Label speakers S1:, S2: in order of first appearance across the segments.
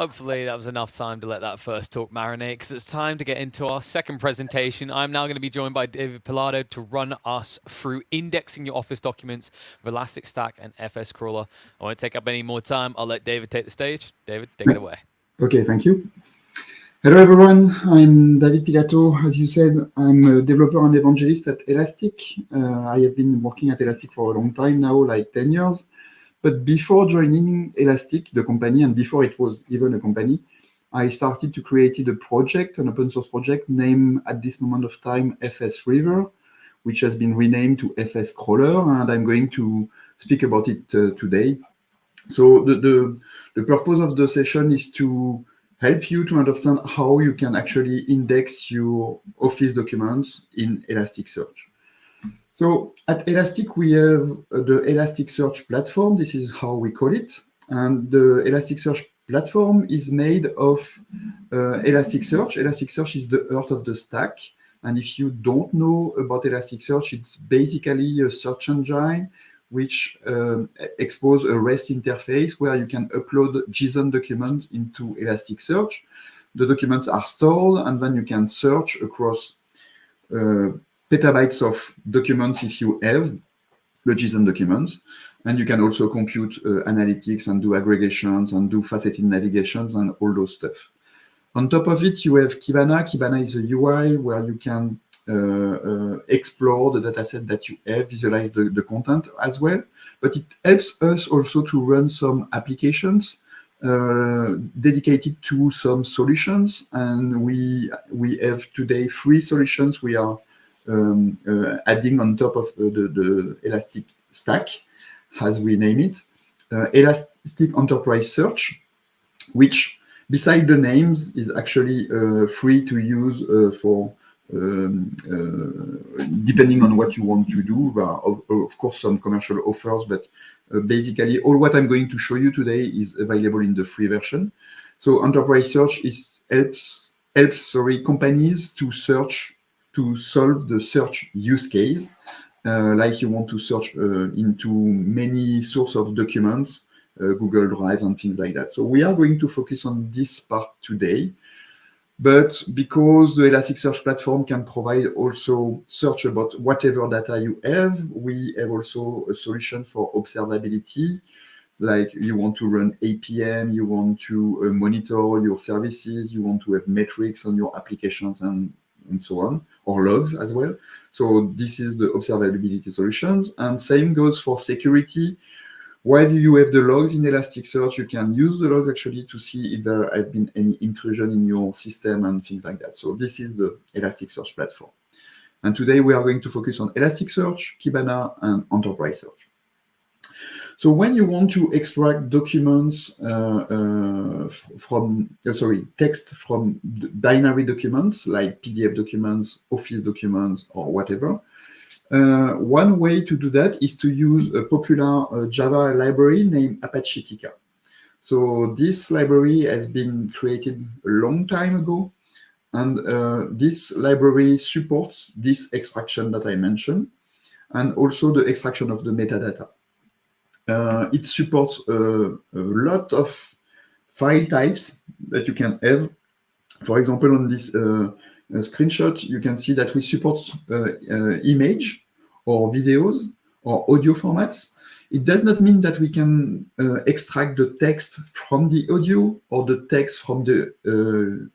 S1: Hopefully that was enough time to let that first talk marinate, because it's time to get into our second presentation. I'm now going to be joined by David Pilato to run us through indexing your Office documents with Elasticstack and FSCrawler. I won't take up any more time. I'll let David take the stage. David, take it away.
S2: Okay, thank you. Hello everyone, I'm David Pilato. As you said, I'm a developer and evangelist at Elastic. I have been working at Elastic for a long time now, like 10 years. But before joining Elastic, the company, and before it was even a company, I started to create a project, an open source project named at this moment of time FS River, which has been renamed to FSCrawler, and I'm going to speak about it today. So the purpose of the session is to help you to understand how you can actually index your Office documents in Elasticsearch. So at Elastic, we have the Elasticsearch platform. This is how we call it. And the Elasticsearch platform is made of Elasticsearch. Elasticsearch is the heart of the stack. And if you don't know about Elasticsearch, it's basically a search engine which exposes a REST interface where you can upload JSON documents into Elasticsearch. The documents are stored, and then you can search across petabytes of documents if you have the JSON documents. And you can also compute analytics and do aggregations and do faceted navigations and all those stuff. On top of it, you have Kibana. Kibana is a UI where you can explore the dataset that you have, visualize the content as well. But it helps us also to run some applications dedicated to some solutions. And we have today 3 solutions we are adding on top of the Elastic Stack, as we name it. Elastic Enterprise Search, which beside the names is actually free to use for depending on what you want to do. There are, of course, some commercial offers, but basically all what I'm going to show you today is available in the free version. So Enterprise Search helps companies to solve the search use case, like you want to search into many sources of documents, Google Drive and things like that. So we are going to focus on this part today. But because the Elasticsearch platform can provide also search about whatever data you have, we have also a solution for observability. Like you want to run APM, you want to monitor your services, you want to have metrics on your applications and so on, or logs as well. So this is the observability solutions. And same goes for security. While you have the logs in Elasticsearch, you can use the logs actually to see if there have been any intrusion in your system and things like that. So this is the Elasticsearch platform. And today we are going to focus on Elasticsearch, Kibana, and Enterprise Search. So when you want to extract documents text from binary documents like PDF documents, Office documents, or whatever, one way to do that is to use a popular Java library named Apache Tika. So this library has been created a long time ago, and this library supports this extraction that I mentioned, and also the extraction of the metadata. It supports a lot of file types that you can have. For example, on this screenshot, you can see that we support image or videos or audio formats. It does not mean that we can extract the text from the audio or the text from the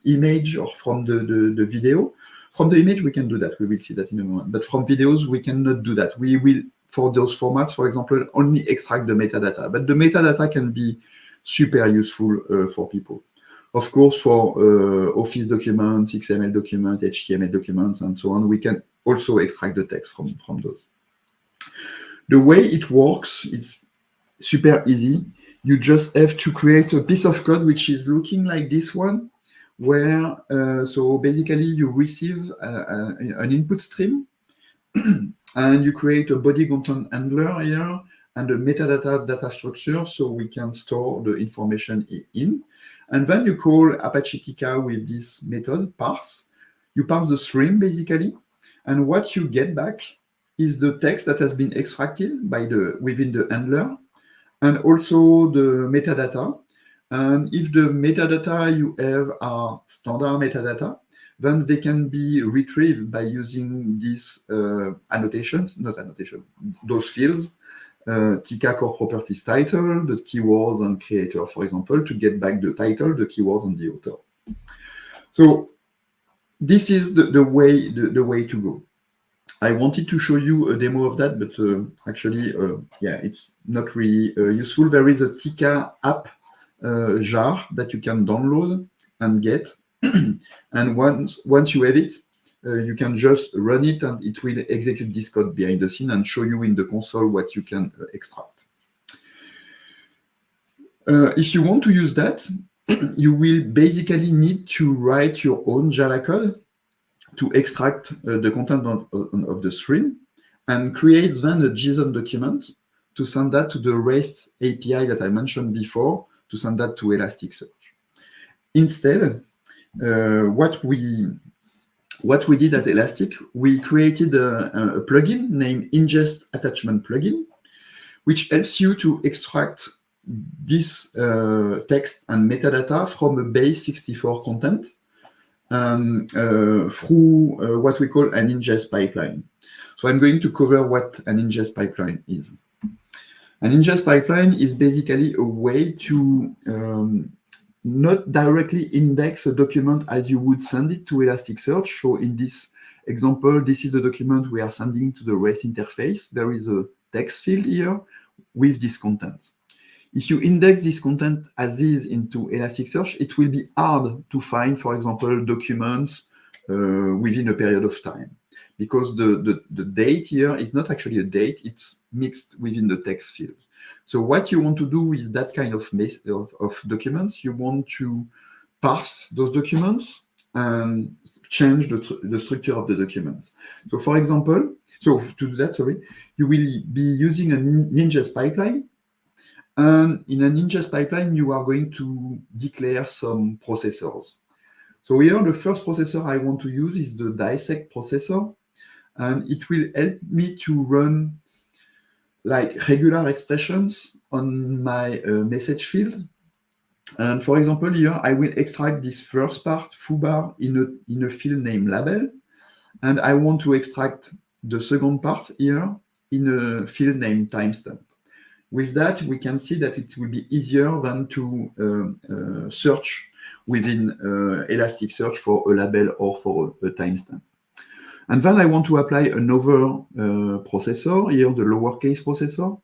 S2: image or from the video. From the image, we can do that. We will see that in a moment. But from videos, we cannot do that. We will, for those formats, for example, only extract the metadata. But the metadata can be super useful for people. Of course, for Office documents, XML documents, HTML documents, and so on, we can also extract the text from those. The way it works is super easy. You just have to create a piece of code which is looking like this one, where, so basically you receive an input stream, and you create a body content handler here, and a metadata data structure, so we can store the information in. And then you call Apache Tika with this method, parse. You parse the stream, basically. And what you get back is the text that has been extracted within the handler, and also the metadata. And if the metadata you have are standard metadata, then they can be retrieved by using these those fields, TK core properties title, the keywords and creator, for example, to get back the title, the keywords, and the author. So this is the way to go. I wanted to show you a demo of that, but actually, it's not really useful. There is a TK app jar that you can download and get. And once you have it, you can just run it and it will execute this code behind the scene and show you in the console what you can extract. If you want to use that, you will basically need to write your own Java code to extract the content of the stream and create then a JSON document to send that to the REST API that I mentioned before, to send that to Elasticsearch. Instead, what we did at Elastic, we created a plugin named Ingest Attachment Plugin, which helps you to extract this text and metadata from a base 64 content through what we call an ingest pipeline. So I'm going to cover what an ingest pipeline is. An ingest pipeline is basically a way to not directly index a document as you would send it to Elasticsearch. So in this example, this is a document we are sending to the REST interface. There is a text field here with this content. If you index this content as is into Elasticsearch, it will be hard to find, for example, documents within a period of time, because the date here is not actually a date, it's mixed within the text field. So what you want to do with that kind of documents, you want to parse those documents and change the structure of the document. So for example, to do that, you will be using an ingest pipeline. And in an ingest pipeline, you are going to declare some processors. So here, the first processor I want to use is the dissect processor. And it will help me to run like regular expressions on my message field. And for example, here, I will extract this first part, foobar, in a field name label. And I want to extract the second part here in a field name timestamp. With that, we can see that it will be easier than to search within Elasticsearch for a label or for a timestamp. And then I want to apply another processor, here the lowercase processor,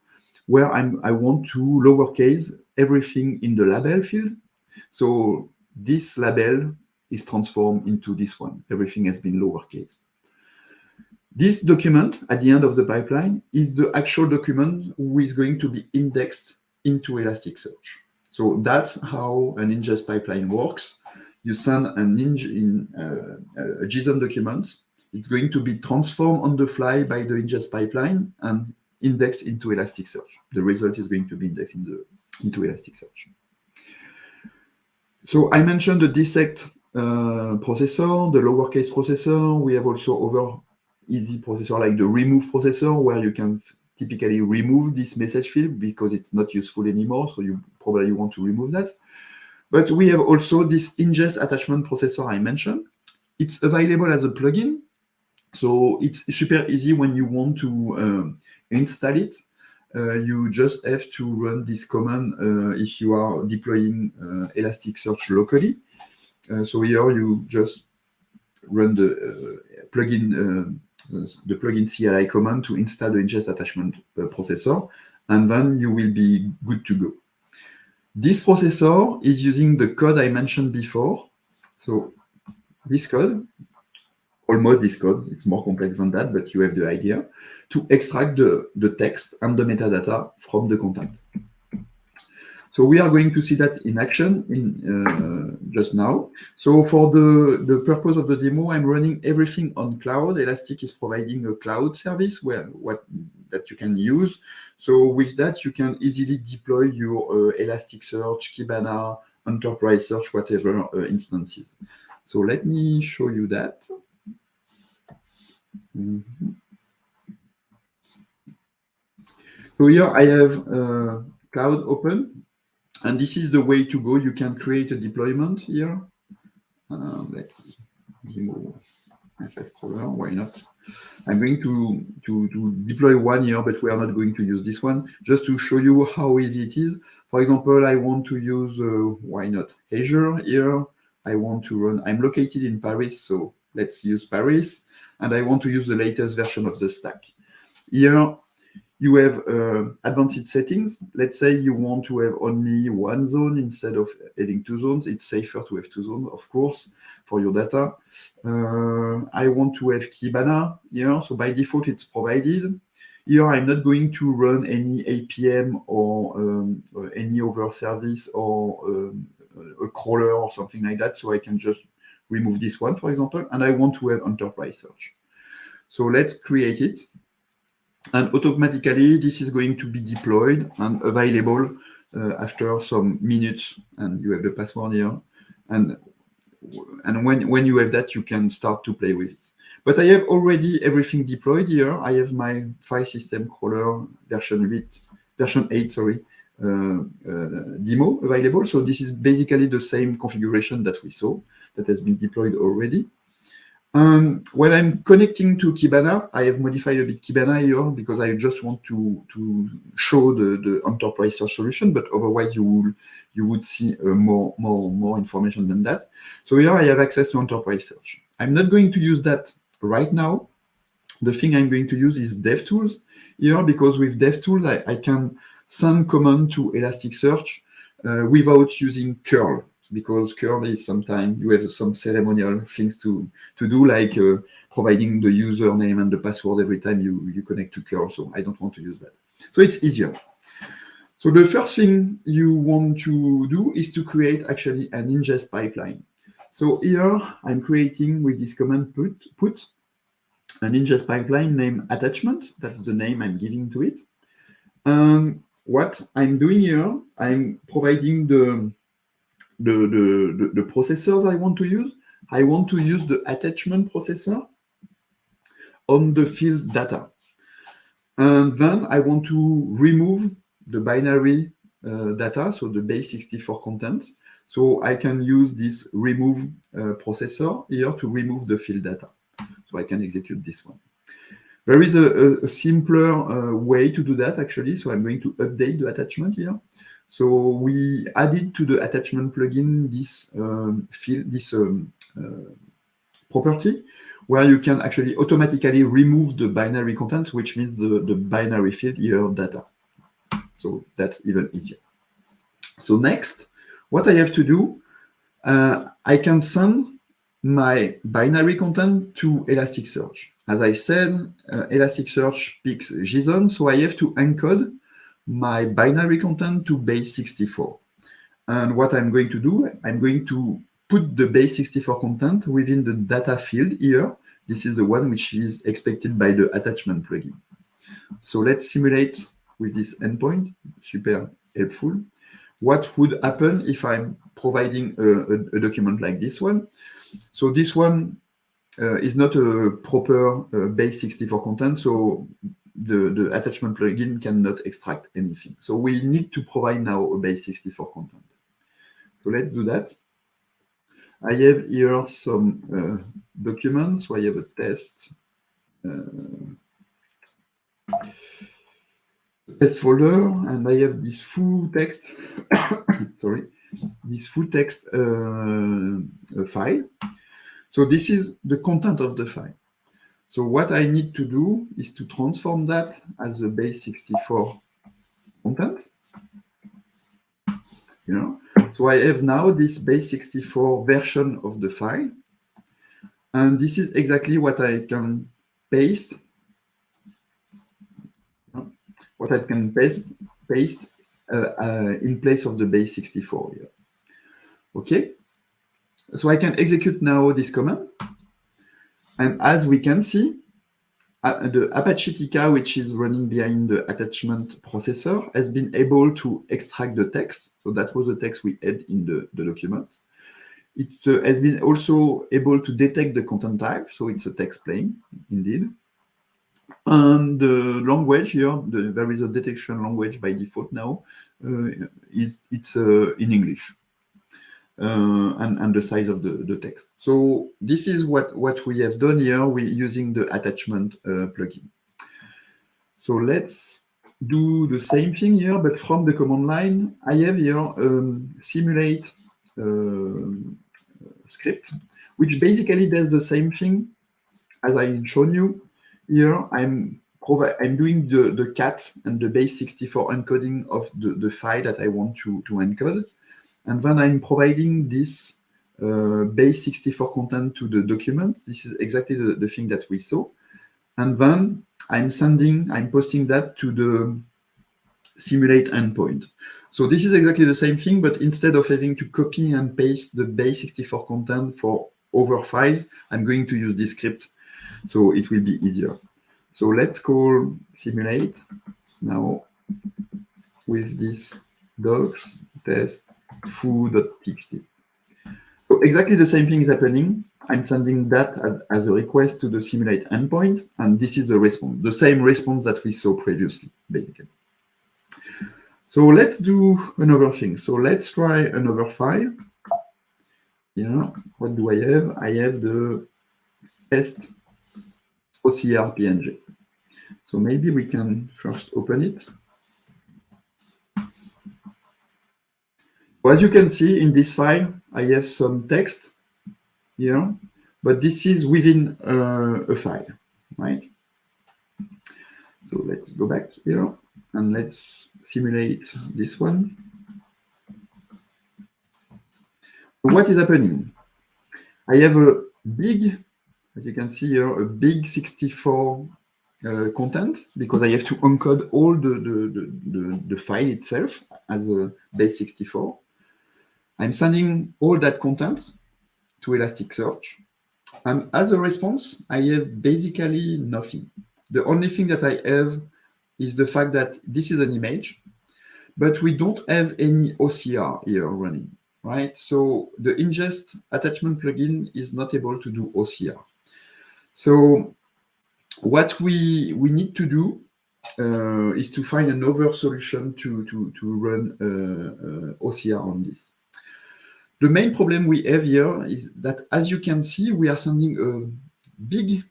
S2: where I want to lowercase everything in the label field. So this label is transformed into this one. Everything has been lowercase. This document at the end of the pipeline is the actual document who is going to be indexed into Elasticsearch. So that's how an ingest pipeline works. You send a JSON document. It's going to be transformed on the fly by the ingest pipeline and indexed into Elasticsearch. The result is going to be indexed into Elasticsearch. So I mentioned the dissect processor, the lowercase processor. We have also other easy processor like the remove processor, where you can typically remove this message field because it's not useful anymore. So you probably want to remove that. But we have also this ingest attachment processor I mentioned. It's available as a plugin. So it's super easy when you want to install it. You just have to run this command if you are deploying Elasticsearch locally. So here you just run the plugin CLI command to install the ingest attachment processor, and then you will be good to go. This processor is using the code I mentioned before. So this code, almost this code, it's more complex than that, but you have the idea, to extract the text and the metadata from the content. So we are going to see that in action just now. So for the purpose of the demo, I'm running everything on cloud. Elastic is providing a cloud service that you can use. So with that, you can easily deploy your Elasticsearch, Kibana, Enterprise Search, whatever instances. So let me show you that. So here I have cloud open. And this is the way to go. You can create a deployment here. Let's demo FSCrawler. Why not? I'm going to deploy one here, but we are not going to use this one, just to show you how easy it is. For example, I want to use, why not, Azure here. I want to run, I'm located in Paris, so let's use Paris. And I want to use the latest version of the stack. Here, you have advanced settings. Let's say you want to have only one zone instead of having two zones. It's safer to have two zones, of course, for your data. I want to have Kibana here. So by default, it's provided. Here, I'm not going to run any APM or any other service or a crawler or something like that. So I can just remove this one, for example. And I want to have enterprise search. So let's create it. And automatically, this is going to be deployed and available after some minutes. And you have the password here. And when you have that, you can start to play with it. But I have already everything deployed here. I have my file system crawler version 8, sorry, demo available. So this is basically the same configuration that we saw that has been deployed already. When I'm connecting to Kibana, I have modified a bit Kibana here because I just want to show the enterprise search solution, but otherwise you would see more information than that. So here I have access to enterprise search. I'm not going to use that right now. The thing I'm going to use is DevTools here, because with DevTools I can send command to Elasticsearch without using curl. Because curl is sometimes you have some ceremonial things to do, like providing the username and the password every time you connect to curl. So I don't want to use that. So it's easier. So the first thing you want to do is to create actually an ingest pipeline. So here I'm creating with this command put an ingest pipeline named attachment. That's the name I'm giving to it. And what I'm doing here, I'm providing the processors I want to use. I want to use the attachment processor on the field data. And then I want to remove the binary data, so the base64 contents. So I can use this remove processor here to remove the field data. So I can execute this one. There is a simpler way to do that, actually. So I'm going to update the attachment here. So we added to the attachment plugin this field, this property, where you can actually automatically remove the binary content, which means the binary field here data. So that's even easier. So next, what I have to do, I can send my binary content to Elasticsearch. As I said, Elasticsearch picks JSON, so I have to encode my binary content to base64. And what I'm going to do, I'm going to put the base64 content within the data field here. This is the one which is expected by the attachment plugin. So let's simulate with this endpoint, super helpful. What would happen if I'm providing a document like this one? So this one is not a proper base64 content, so the attachment plugin cannot extract anything. So we need to provide now a base64 content. So let's do that. I have here some documents. So I have a test folder, and I have this full text, sorry, this full text file. So this is the content of the file. So what I need to do is to transform that as a base64 content. You know? So I have now this base64 version of the file. And this is exactly what I can paste. What I can paste in place of the base64 here. Okay. So I can execute now this command. And as we can see, the Apache TK, which is running behind the attachment processor, has been able to extract the text. So that was the text we had in the document. It has been also able to detect the content type. So it's a text plain, indeed. And the language here, there is a detection language by default now. It's in English. And the size of the text. So this is what we have done here. We're using the attachment plugin. So let's do the same thing here, but from the command line. I have here simulate script, which basically does the same thing as I shown you. Here I'm doing the cat and the base64 encoding of the file that I want to encode. And then I'm providing this base64 content to the document. This is exactly the thing that we saw. And then I'm posting that to the simulate endpoint. So this is exactly the same thing, but instead of having to copy and paste the base64 content for other files, I'm going to use this script. So it will be easier. So let's call simulate now with this docs test foo.txt. So exactly the same thing is happening. I'm sending that as a request to the simulate endpoint, and this is the response, the same response that we saw previously, basically. So let's do another thing. So let's try another file. Yeah, what do I have? I have the test OCR PNG. So maybe we can first open it. As you can see in this file, I have some text here, but this is within a file, right? So let's go back here and let's simulate this one. So what is happening? I have a big, as you can see here, a big 64 content, because I have to encode all the file itself as a base 64. I'm sending all that content to Elasticsearch. And as a response, I have basically nothing. The only thing that I have is the fact that this is an image, but we don't have any OCR here running, right? So the ingest attachment plugin is not able to do OCR. So what we need to do is to find another solution to run OCR on this. The main problem we have here is that, as you can see, we are sending a big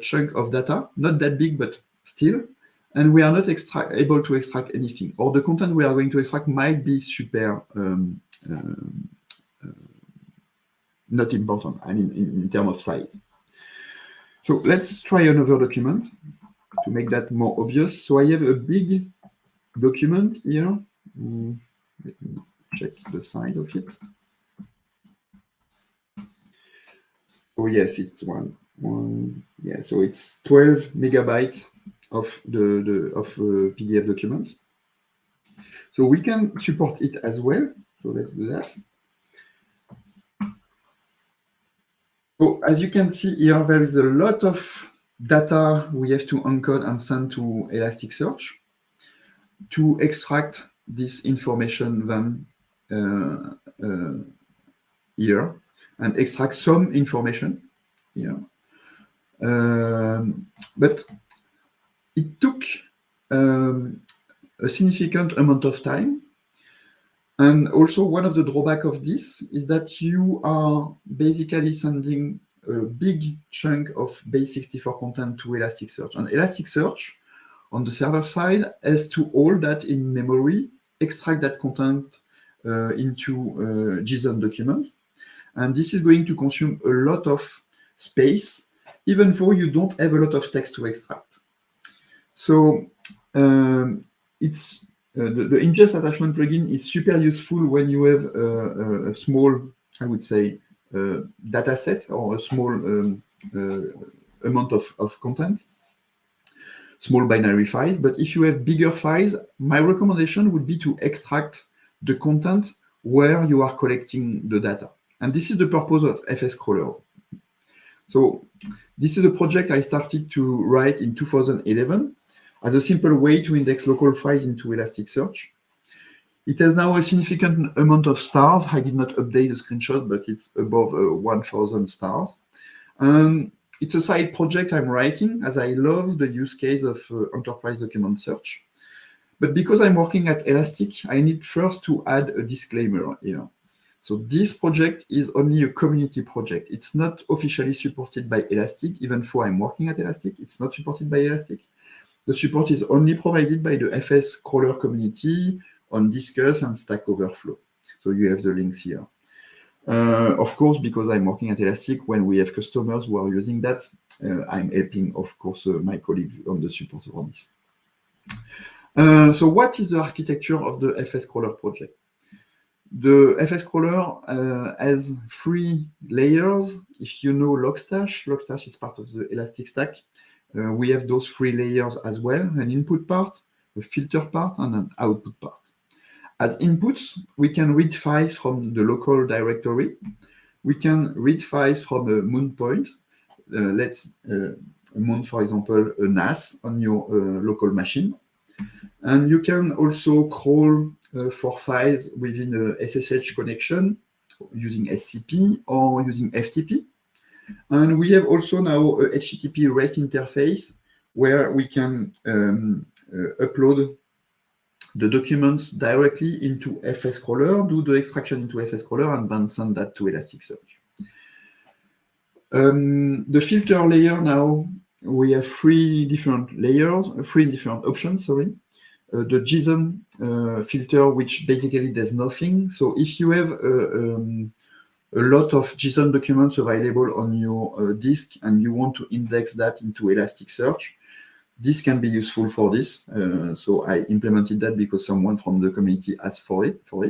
S2: chunk of data, not that big, but still, and we are not able to extract anything, or the content we are going to extract might be super not important, I mean, in terms of size. So let's try another document to make that more obvious. So I have a big document here. Let me check the size of it. Oh yes, it's one. Yeah, so it's 12 megabytes of PDF document. So we can support it as well. So let's do that. So as you can see here, there is a lot of data we have to encode and send to Elasticsearch to extract this information then here, and extract some information here. But it took a significant amount of time. And also one of the drawbacks of this is that you are basically sending a big chunk of base64 content to Elasticsearch. And Elasticsearch, on the server side, has to hold that in memory, extract that content into JSON document. And this is going to consume a lot of space, even though you don't have a lot of text to extract. So it's the ingest attachment plugin is super useful when you have a small, I would say, data set or a small amount of content, small binary files. But if you have bigger files, my recommendation would be to extract the content where you are collecting the data. And this is the purpose of FSCrawler. So this is a project I started to write in 2011 as a simple way to index local files into Elasticsearch. It has now a significant amount of stars. I did not update the screenshot, but it's above 1,000 stars. And it's a side project I'm writing, as I love the use case of enterprise document search. But because I'm working at Elastic, I need first to add a disclaimer here. So this project is only a community project. It's not officially supported by Elastic, even though I'm working at Elastic. It's not supported by Elastic. The support is only provided by the FSCrawler community on Discuss and Stack Overflow. So you have the links here. Of course, because I'm working at Elastic, when we have customers who are using that, I'm helping, of course, my colleagues on the support for this. So what is the architecture of the FSCrawler project? The FSCrawler has 3 layers. If you know Logstash is part of the Elastic Stack. We have those 3 layers as well, an input part, a filter part, and an output part. As inputs, we can read files from the local directory. We can read files from a moon point. Let's moon, for example, a NAS on your local machine. And you can also crawl for files within a SSH connection using SCP or using FTP. And we have also now a HTTP REST interface where we can upload the documents directly into FSCrawler, do the extraction into FSCrawler, and then send that to Elasticsearch. The filter layer now, we have 3 different layers, 3 different options, sorry. The JSON filter, which basically does nothing. So if you have a lot of JSON documents available on your disk and you want to index that into Elasticsearch, this can be useful for this. So I implemented that because someone from the community asked for it. So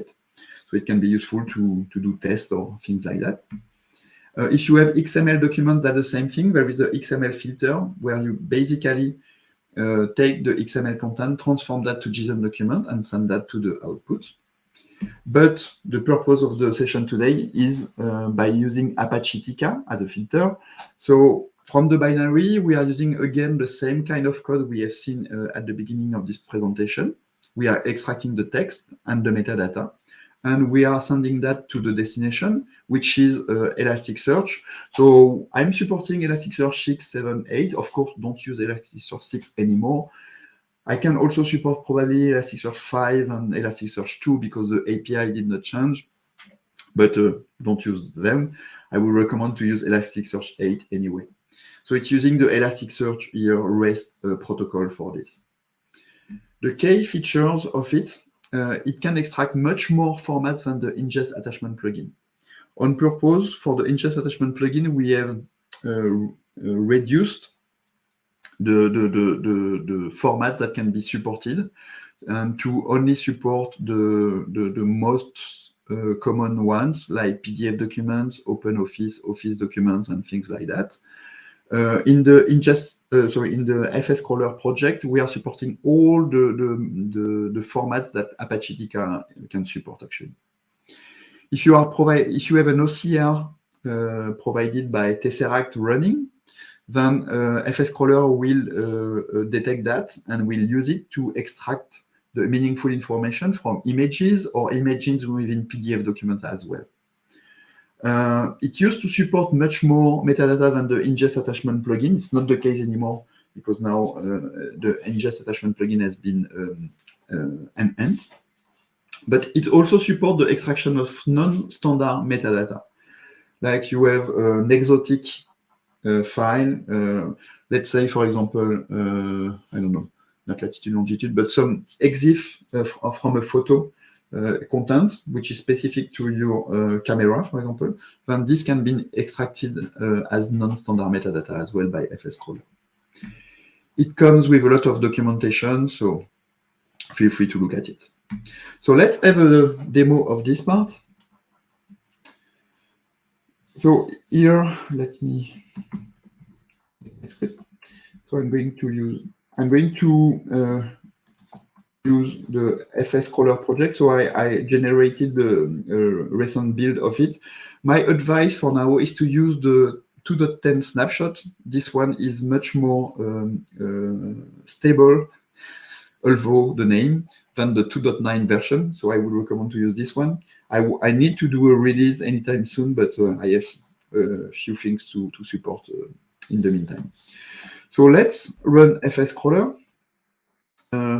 S2: it can be useful to do tests or things like that. If you have XML documents, that's the same thing. There is a XML filter where you basically take the XML content, transform that to JSON document, and send that to the output. But the purpose of the session today is by using Apache Tika as a filter. So from the binary, we are using, again, the same kind of code we have seen at the beginning of this presentation. We are extracting the text and the metadata, and we are sending that to the destination, which is Elasticsearch. So I'm supporting Elasticsearch 6, 7, 8. Of course, don't use Elasticsearch 6 anymore. I can also support probably Elasticsearch 5 and Elasticsearch 2 because the API did not change, but don't use them. I would recommend to use Elasticsearch 8 anyway. So it's using the Elasticsearch here REST protocol for this. The key features of it, it can extract much more formats than the ingest attachment plugin. On purpose, for the ingest attachment plugin, we have reduced the formats that can be supported and to only support the most common ones like PDF documents, OpenOffice, Office documents, and things like that. In the FSCrawler project, we are supporting all the formats that Apache Tika can support actually. If you have an OCR provided by Tesseract running, then FSCrawler will detect that and will use it to extract the meaningful information from images or images within PDF documents as well. It used to support much more metadata than the ingest attachment plugin. It's not the case anymore because now the ingest attachment plugin has been enhanced. But it also supports the extraction of non-standard metadata. Like you have an exotic file, let's say, for example, I don't know, not latitude, longitude, but some EXIF from a photo content, which is specific to your camera, for example, then this can be extracted as non-standard metadata as well by FSCrawler. It comes with a lot of documentation, so feel free to look at it. So let's have a demo of this part. So here, let me. So I'm going to use the FSCrawler project. So I generated the recent build of it. My advice for now is to use the 2.10 snapshot. This one is much more stable, although the name, than the 2.9 version. So I would recommend to use this one. I need to do a release anytime soon, but I have a few things to support in the meantime. So let's run FSCrawler.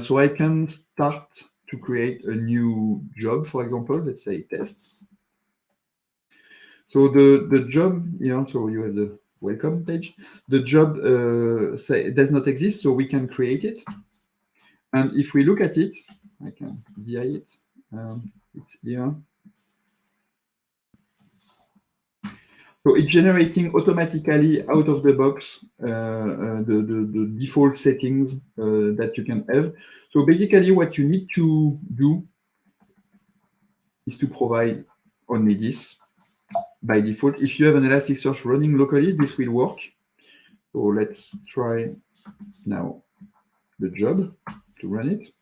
S2: So I can start to create a new job, for example, let's say test. So the job, so you have the welcome page. The job does not exist, so we can create it. And if we look at it, I can VI it. It's here. So it's generating automatically out of the box the default settings that you can have. So basically what you need to do is to provide only this by default. If you have an Elasticsearch running locally, this will work. So let's try now the job to run it.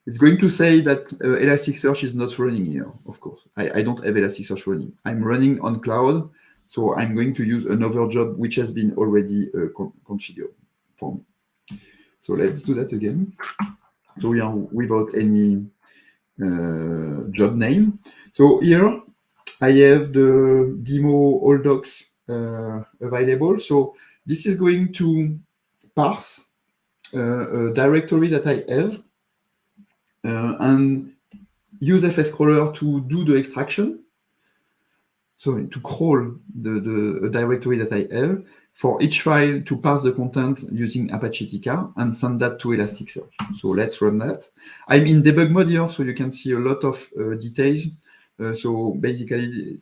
S2: It's going to say that Elasticsearch is not running here, of course. I don't have Elasticsearch running. I'm running on cloud, so I'm going to use another job which has been already configured for me. So let's do that again. So we are without any job name. So here I have the demo all docs available. So this is going to parse a directory that I have and use FSCrawler to do the extraction. So to crawl the directory that I have for each file to parse the content using Apache TK and send that to Elasticsearch. So let's run that. I'm in debug mode here, so you can see a lot of details. So basically,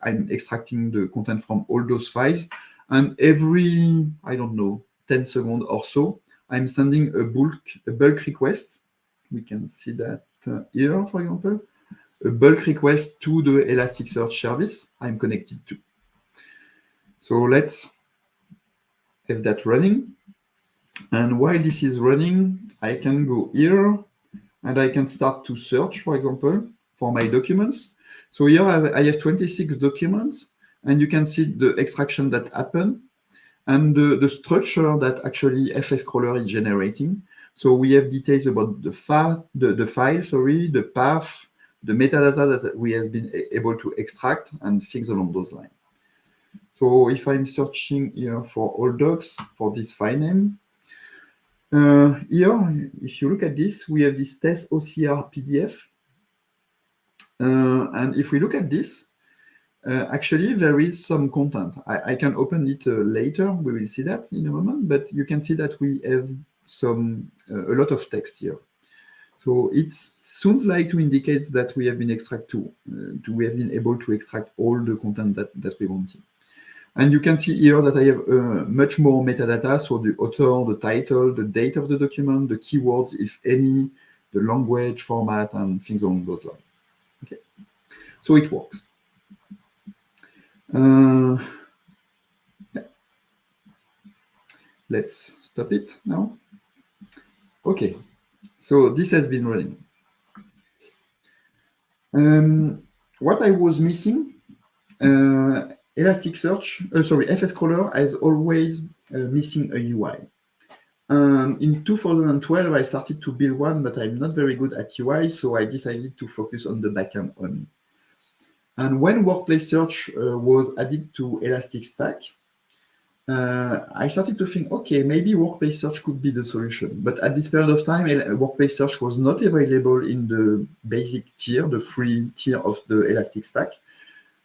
S2: I'm extracting the content from all those files, and every, I don't know, 10 seconds or so, I'm sending a bulk request. We can see that here, for example, a bulk request to the Elasticsearch service I'm connected to. So let's have that running. And while this is running, I can go here and I can start to search, for example, for my documents. So here I have 26 documents, and you can see the extraction that happened and the structure that actually FSCrawler is generating. So we have details about the file, the path, the metadata that we have been able to extract, and things along those lines. So if I'm searching here for all docs for this file name, here, if you look at this, we have this test OCR PDF. And if we look at this, actually, there is some content. I can open it later. We will see that in a moment. But you can see that we have a lot of text here. So it sounds like to indicate that we have been we have been able to extract all the content that we wanted. And you can see here that I have much more metadata. So the author, the title, the date of the document, the keywords, if any, the language, format, and things along those lines. Okay, so it works. Yeah. Let's stop it now. Okay, so this has been running. What I was missing, FSCrawler is always missing a UI. In 2012, I started to build one, but I'm not very good at UI, so I decided to focus on the backend only. And when Workplace Search was added to Elasticstack, I started to think, okay, maybe Workplace Search could be the solution. But at this period of time, Workplace Search was not available in the basic tier, the free tier of the Elasticstack.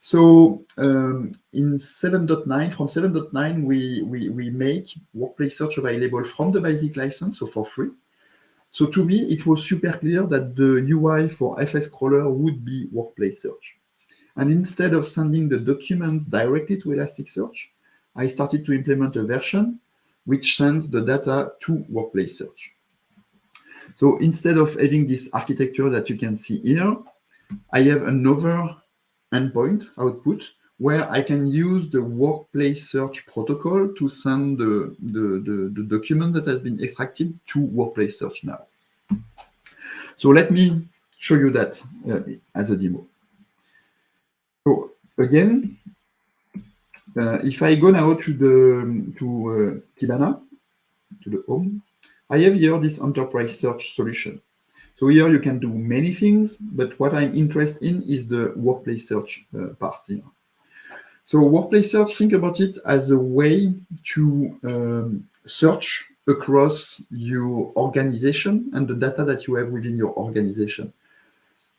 S2: So in 7.9, from 7.9, we make Workplace Search available from the basic license, so for free. So to me, it was super clear that the UI for FSCrawler would be Workplace Search. And instead of sending the documents directly to Elasticsearch, I started to implement a version which sends the data to Workplace Search. So instead of having this architecture that you can see here, I have another endpoint output where I can use the Workplace Search protocol to send the document that has been extracted to Workplace Search now. So let me show you that as a demo. So again, if I go now to Kibana, to the home, I have here this enterprise search solution. So here you can do many things, but what I'm interested in is the Workplace Search part here. So workplace search, think about it as a way to search across your organization and the data that you have within your organization.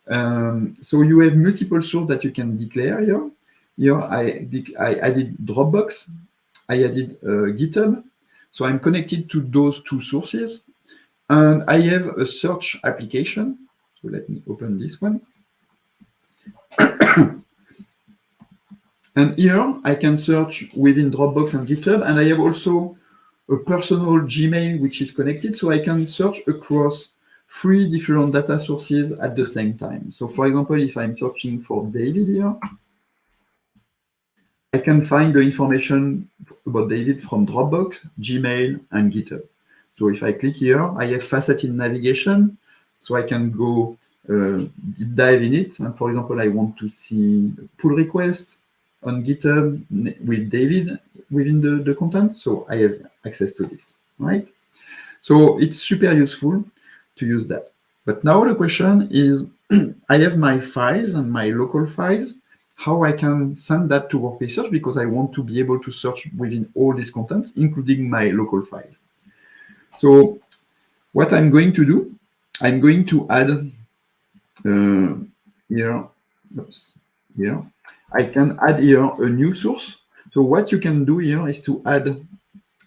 S2: So you have multiple sources that you can declare here. Here I added Dropbox, I added GitHub. So I'm connected to those two sources. And I have a search application. So let me open this one. And here I can search within Dropbox and GitHub. And I have also a personal Gmail which is connected. So I can search across 3 different data sources at the same time. So for example, if I'm searching for David here, I can find the information about David from Dropbox, Gmail, and GitHub. So if I click here, I have faceted navigation, so I can go dive in it. And for example, I want to see pull requests on GitHub with David within the content, so I have access to this, right? So it's super useful to use that. But now the question is, I have my files and my local files, how I can send that to Workplace Search, because I want to be able to search within all these contents, including my local files. So what I'm going to do, I'm going to add here, I can add here a new source. So what you can do here is to add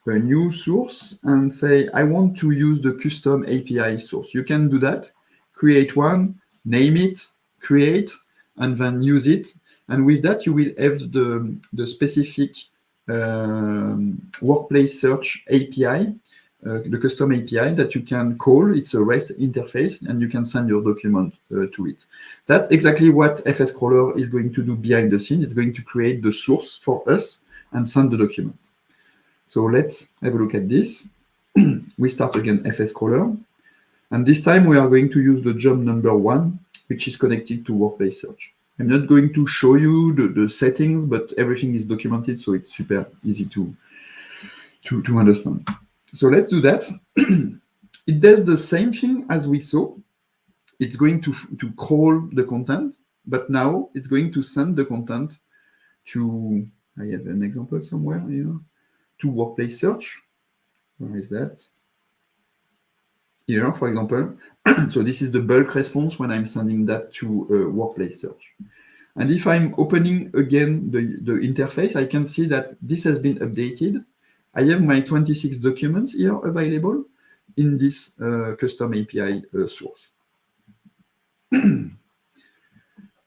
S2: a new source and say, I want to use the custom API source. You can do that, create one, name it, create, and then use it. And with that, you will have the specific Workplace Search API, the custom API that you can call. It's a REST interface, and you can send your document to it. That's exactly what FSCrawler is going to do behind the scenes. It's going to create the source for us and send the document. So let's have a look at this. We start again FSCrawler. And this time we are going to use the job number 1, which is connected to Workplace Search. I'm not going to show you the settings, but everything is documented, so it's super easy to understand. So let's do that. It does the same thing as we saw. It's going to crawl the content, but now it's going to send the content to, I have an example somewhere here, to Workplace Search. Where is that? Here, for example. So this is the bulk response when I'm sending that to Workplace Search. And if I'm opening again the interface, I can see that this has been updated. I have my 26 documents here available in this custom API source.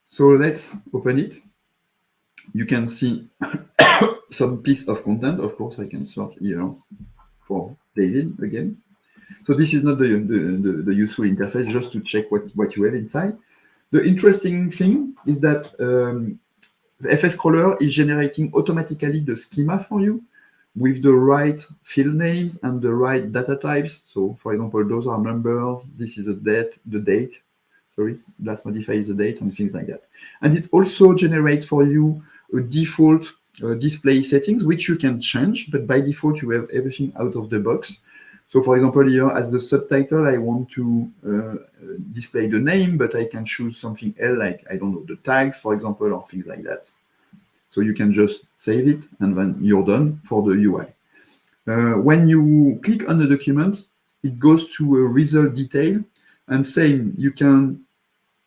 S2: So let's open it. You can see some piece of content. Of course, I can search here for David again. So this is not the useful interface, just to check what you have inside. The interesting thing is that FSCrawler is generating automatically the schema for you with the right field names and the right data types. So for example, those are numbers, this is the date, sorry, let's modify the date and things like that. And it also generates for you a default display settings, which you can change, but by default, you have everything out of the box. So for example, here as the subtitle, I want to display the name, but I can choose something else, like, I don't know, the tags, for example, or things like that. So you can just save it, and then you're done for the UI. When you click on the document, it goes to a result detail, and same, you can,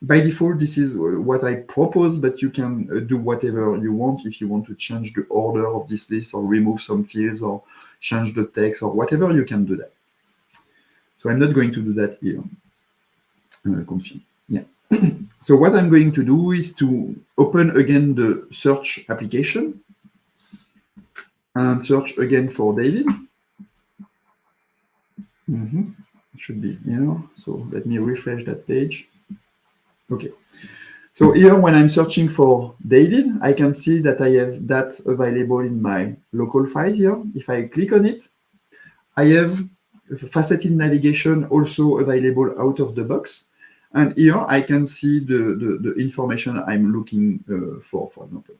S2: by default, this is what I propose, but you can do whatever you want. If you want to change the order of this list or remove some fields or change the text or whatever, you can do that. So I'm not going to do that here. Yeah. So what I'm going to do is to open again the search application and search again for David. It should be here. So let me refresh that page. Okay. So here, when I'm searching for David, I can see that I have that available in my local files here. If I click on it, I have faceted navigation also available out of the box. And here I can see the information I'm looking for example.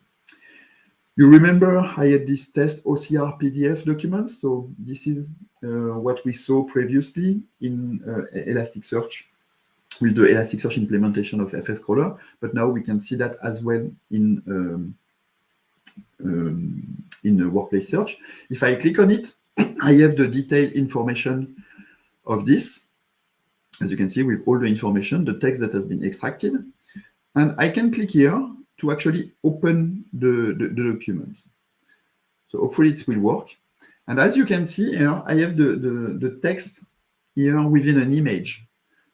S2: You remember I had this test OCR PDF document. So this is what we saw previously in Elasticsearch with the Elasticsearch implementation of FSCrawler. But now we can see that as well in in a workplace search. If I click on it, I have the detailed information of this, as you can see, with all the information, the text that has been extracted. And I can click here to actually open the document. So hopefully it will work. And as you can see here, I have the text here within an image.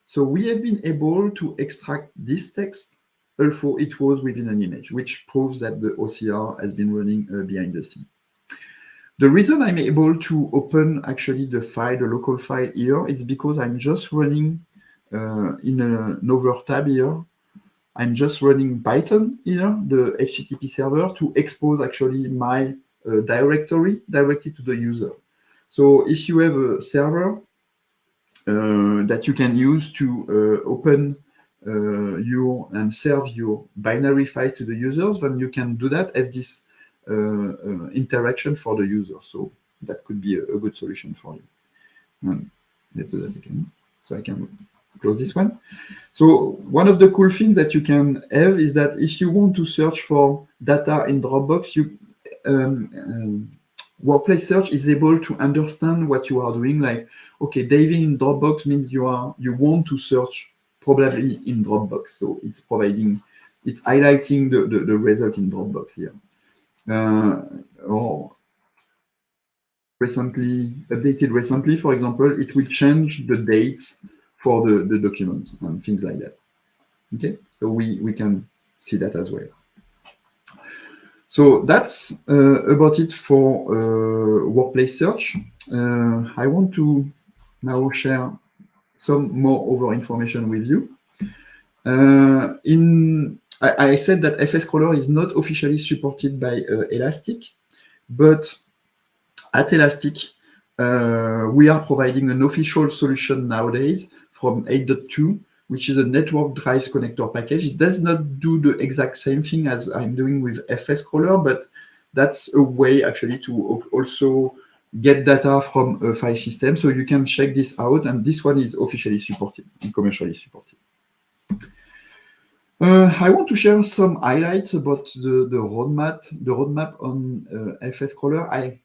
S2: So we have been able to extract this text, although it was within an image, which proves that the OCR has been running behind the scene. The reason I'm able to open actually the file, the local file here, is because I'm just running in another tab here. I'm just running Python here, the HTTP server, to expose actually my directory directly to the user. So if you have a server that you can use to open and serve your binary file to the users, then you can do that, have this interaction for the user. So that could be a good solution for you. Let's do that again. So I can close this one. So one of the cool things that you can have is that if you want to search for data in Dropbox, Workplace Search is able to understand what you are doing. Like, okay, diving in Dropbox means you want to search probably in Dropbox. So it's highlighting the result in Dropbox here. Or updated recently, for example, it will change the dates for the document and things like that. Okay, so we can see that as well. So that's about it for Workplace Search. I want to now share some more other information with you. I said that FSCrawler is not officially supported by Elastic, but at Elastic, we are providing an official solution nowadays from 8.2, which is a network drives connector package. It does not do the exact same thing as I'm doing with FSCrawler, but that's a way actually to also get data from a file system. So you can check this out, and this one is officially supported and commercially supported. I want to share some highlights about the roadmap on FSCrawler. I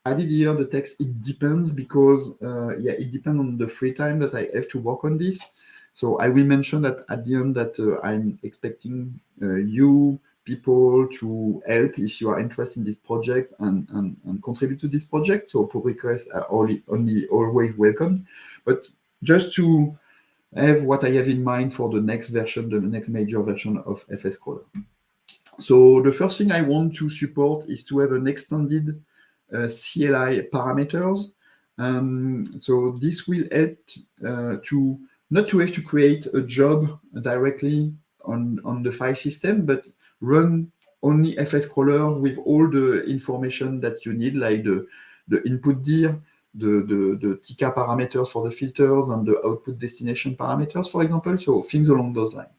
S2: added here the text, it depends, because it depends on the free time that I have to work on this. So I will mention that at the end that I'm expecting you people to help if you are interested in this project and contribute to this project. So pull requests are always welcome. But just to have what I have in mind for the next version, the next major version of FSCrawler. So the first thing I want to support is to have an extended CLI parameters. So this will help to not to have to create a job directly on the file system, but run only FSCrawler with all the information that you need, like the input dir, the TK parameters for the filters, and the output destination parameters, for example. So things along those lines.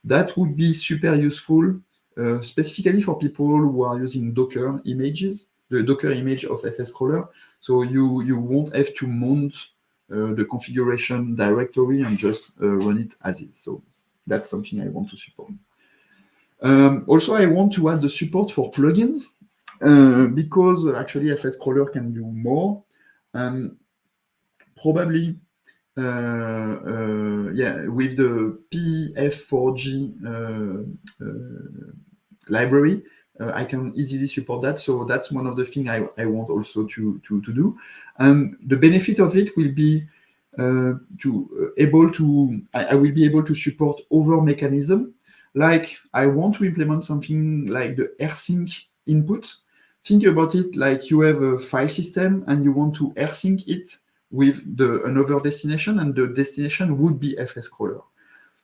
S2: That would be super useful, specifically for people who are using Docker images, the Docker image of FSCrawler. So you won't have to mount the configuration directory and just run it as is. So that's something I want to support. Also, I want to add the support for plugins because actually FSCrawler can do more. Probably, with the PF4G library, I can easily support that. So that's one of the things I want also to do. And the benefit of it will be I will be able to support other mechanism. Like I want to implement something like the AirSync input. Think about it like you have a file system and you want to AirSync it with another destination, and the destination would be FSCrawler.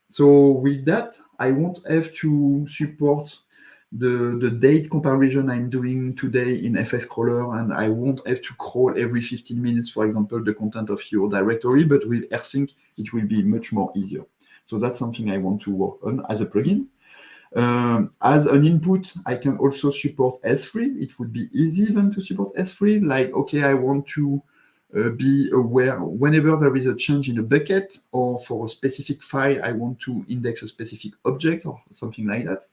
S2: So with that, I won't have to support the date comparison I'm doing today in FSCrawler, and I won't have to crawl every 15 minutes, for example, the content of your directory, but with AirSync, it will be much more easier. So that's something I want to work on as a plugin. As an input, I can also support S3. It would be easy then to support S3. Like, okay, I want to be aware whenever there is a change in a bucket or for a specific file, I want to index a specific object or something like that.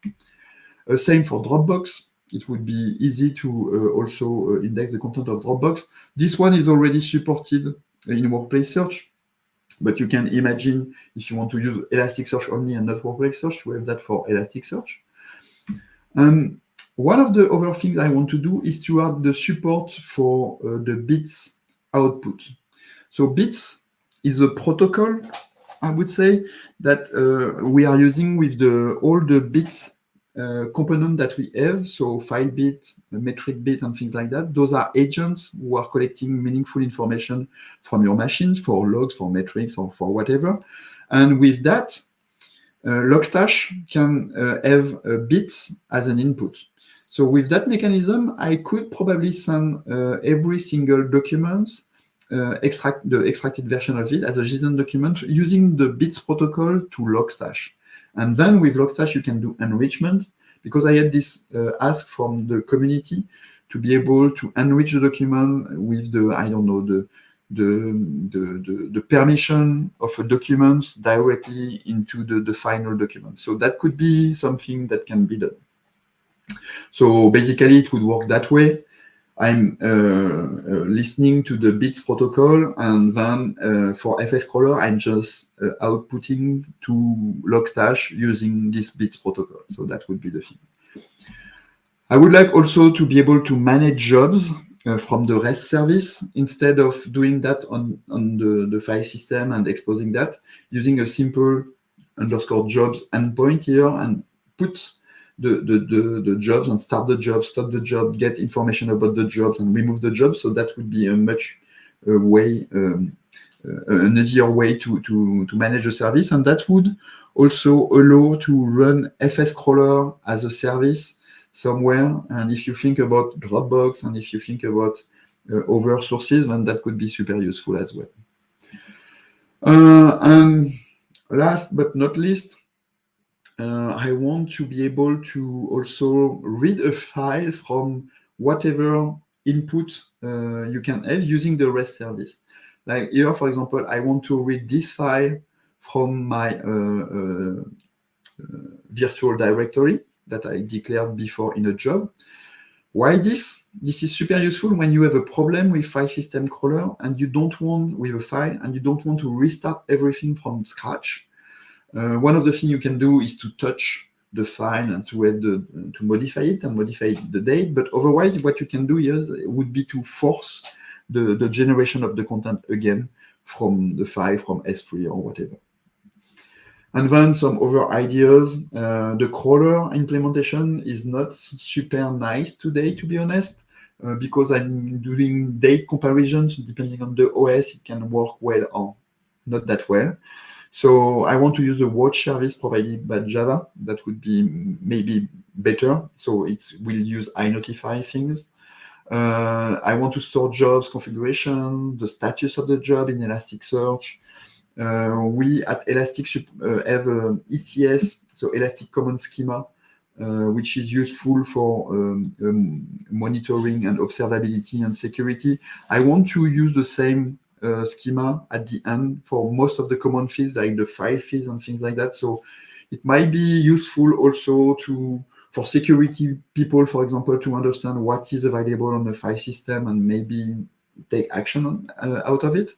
S2: Same for Dropbox. it would be easy to also index the content of Dropbox. This one is already supported in Workplace Search, but you can imagine if you want to use Elasticsearch only and not Workplace Search, we have that for Elasticsearch. One of the other things I want to do is to add the support for the bits output. So bits is a protocol, I would say, that we are using with all the bits component that we have, so file bit, metric bit, and things like that. Those are agents who are collecting meaningful information from your machines for logs, for metrics, or for whatever. And with that, Logstash can have bits as an input. So with that mechanism, I could probably send every single document, extract the extracted version of it as a JSON document using the bits protocol to Logstash. And then with Logstash, you can do enrichment, because I had this ask from the community to be able to enrich the document with the, I don't know, the permission of a document directly into the final document. So that could be something that can be done. So basically, it would work that way. I'm listening to the bits protocol, and then for FSCrawler, I'm just outputting to Logstash using this bits protocol. So that would be the thing. I would like also to be able to manage jobs from the REST service instead of doing that on the file system and exposing that, using a simple _jobs endpoint here and put the jobs and start the job, stop the job, get information about the jobs and remove the jobs. So that would be a much an easier way to manage the service. And that would also allow to run FSCrawler as a service somewhere. And if you think about Dropbox and if you think about other sources, then that could be super useful as well. And last but not least, I want to be able to also read a file from whatever input you can have using the REST service. Like here, for example, I want to read this file from my virtual directory that I declared before in a job. Why this? This is super useful when you have a problem with file system crawler and you don't want, with a file, and you don't want to restart everything from scratch. One of the things you can do is to touch the file and to have to modify it and modify the date. But otherwise, what you can do here would be to force the generation of the content again from the file from S3 or whatever. And then some other ideas. The crawler implementation is not super nice today, to be honest, because I'm doing date comparisons. Depending on the OS, it can work well or not that well. So I want to use the watch service provided by Java. That would be maybe better. So it will use iNotify things. I want to store jobs configuration, the status of the job in Elasticsearch. We at Elastic have ECS, so Elastic Common Schema, which is useful for monitoring and observability and security. I want to use the same schema at the end for most of the common fields, like the file fields and things like that. So it might be useful also for security people, for example, to understand what is available on the file system and maybe take action out of it.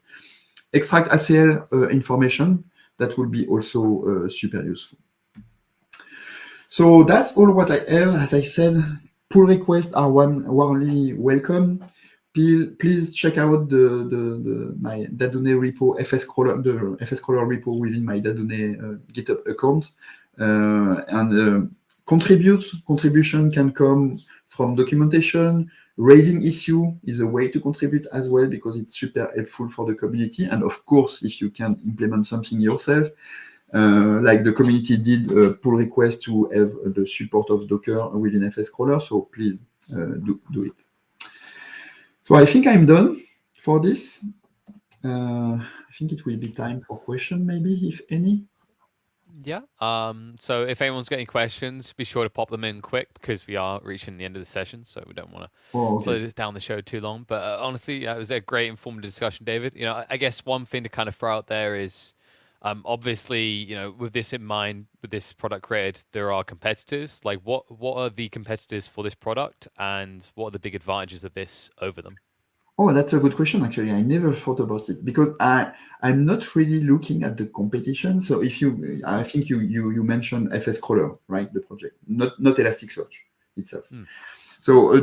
S2: Extract ACL information, that will be also super useful. So that's all what I have. As I said, pull requests are warmly welcome. Please check out my Dadone repo, FSCrawler, the FSCrawler repo within my Dadone GitHub account. Contribution can come from documentation. Raising issue is a way to contribute as well, because it's super helpful for the community. And of course, if you can implement something yourself, like the community did a pull request to have the support of Docker within FSCrawler. So please do it. So I think I'm done for this. I think it will be time for questions, maybe, if any.
S1: Yeah. So if anyone's got any questions, be sure to pop them in quick, because we are reaching the end of the session, so we don't want to slow this down the show too long. But honestly, it was a great informative discussion, David. I guess one thing to kind of throw out there is Obviously, with this in mind, with this product created, there are competitors. Like, what are the competitors for this product, and what are the big advantages of this over them?
S2: Oh, that's a good question. Actually, I never thought about it because I'm not really looking at the competition. So I think you mentioned FSCrawler, right? The project, not Elasticsearch itself.
S1: Mm.
S2: So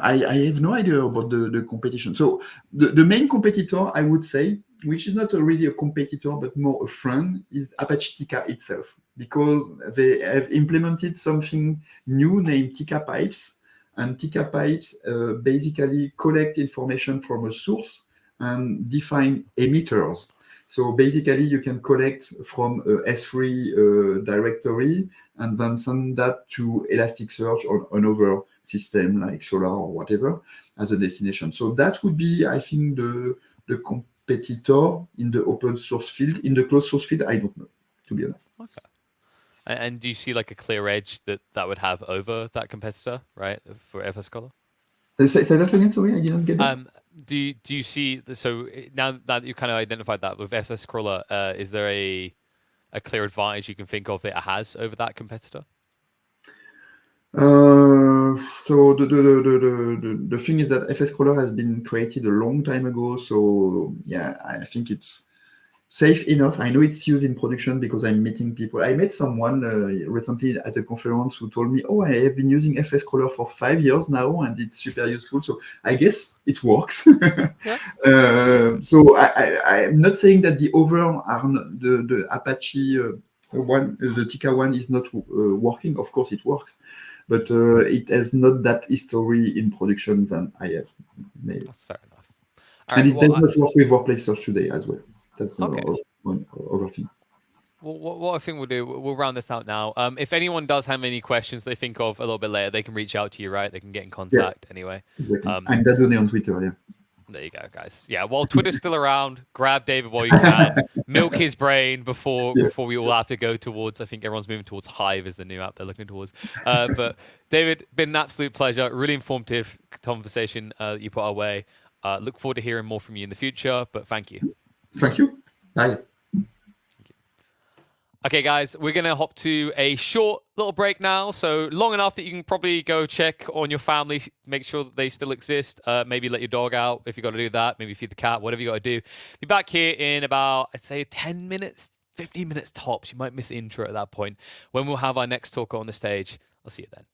S2: I have no idea about the competition. So the main competitor, I would say, which is not really a competitor but more a friend, is Apache Tika itself, because they have implemented something new named Tika pipes, and Tika pipes basically collect information from a source and define emitters. So basically, you can collect from a S3 directory and then send that to Elasticsearch or another system like Solar or whatever as a destination. So that would be, I think, the competitor in the open source field. In the closed source field, I don't know, to be honest.
S1: Okay. And do you see like a clear edge that would have over that competitor, right, for FSColor?
S2: Say that again, sorry, I didn't get that.
S1: Do you see so now that you kind of identified that with FSCrawler, is there a clear advantage you can think of that it has over that competitor?
S2: So the thing is that FSCrawler has been created a long time ago. So yeah, I think it's safe enough. I know it's used in production because I'm meeting people. I met someone recently at a conference who told me, "Oh, I have been using FSCrawler for 5 years now, and it's super useful." So I guess it works.
S1: Yeah.
S2: So I'm not saying that the other are not, the Apache one, the Tika one is not working. Of course, it works, but it has not that history in production than I have. Maybe.
S1: That's fair enough. All
S2: And
S1: right.
S2: it does not work with workplace search today as well. That's
S1: Okay.
S2: one other thing.
S1: Well, what I think we'll do, we'll round this out now. If anyone does have any questions they think of a little bit later, they can reach out to you, right? They can get in
S2: Yeah,
S1: contact anyway.
S2: exactly. I'm Dadone on Twitter, yeah.
S1: There you go, guys. Yeah, while Twitter's still around, grab David while you can. Milk his brain before
S2: Yeah.
S1: we all have to go towards. I think everyone's moving towards Hive is the new app they're looking towards. But David, been an absolute pleasure. Really informative conversation that you put our way. Look forward to hearing more from you in the future. But thank you.
S2: Thank you. Bye.
S1: Okay, guys, we're going to hop to a short little break now. So long enough that you can probably go check on your family, make sure that they still exist. Maybe let your dog out if you got to do that. Maybe feed the cat, whatever you got to do. Be back here in about, I'd say 10 minutes, 15 minutes tops. You might miss the intro at that point when we'll have our next talker on the stage. I'll see you then.